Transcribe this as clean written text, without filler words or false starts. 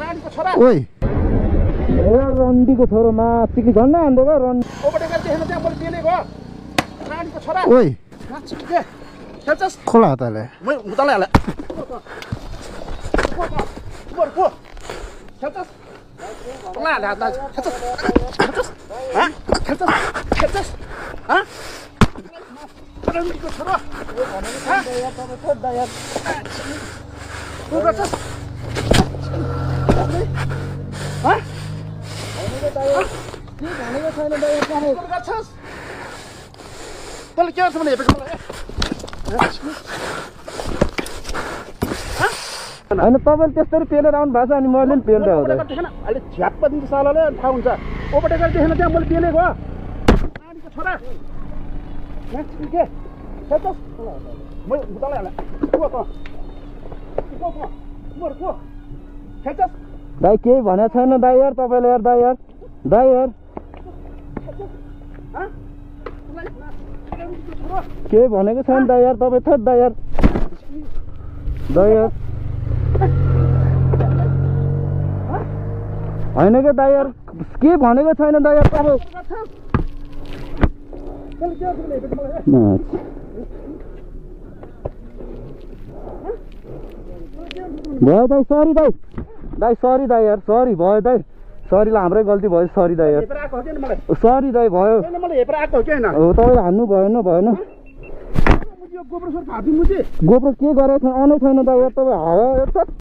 रानीको छोरा ओइ रन्डीको छोरो माथिको झन्डा हान्दै भयो रन्डी ओभरटेकर देखेन त्यहाँ मैले पेलेको रानीको छोरा ओइ माथि के खेल्छस् खोला तले म उतालाई हाले को खेल्छस् उतालाई हाले हात खेल्छस् ह खेल्छस् ह रानीको छोरा को गर्छस् ह भनेको छैन दाइ गर्छस् तँले के गर्छ भने हेपेको होइन तपाईँले त्यस्तरी पेलेर आउनु भएको छ अनि मैले पनि पेल्दै हो देखेन अहिले झ्याप्प दिन्छ सालले थाहा हुन्छ ओभरटेकर देखेन त्यहाँ मैले पेलेको नानीको छोरा के खेल्छस् म उतालाई हाले को खेल्छस् दाइ केही भनेको छैन दाइ यार तपाईँले यार दाइ यार केही भनेको छैन दाइ यार तपाईँ थेट दाइ यार होइन क्या दाइ यार के भनेको छैन दाइ यार तपाईँ भयो दाइ सरी दाइ सरी दाइ यार सरी भयो दाइ सरीलाई हाम्रै गल्ती भयो सरी दाइ यार सरी दाइ भयो तपाईँले हान्नु भएन गोब्रो के गरेको छैन आउनै छैन दाइ यार तपाईँ हावा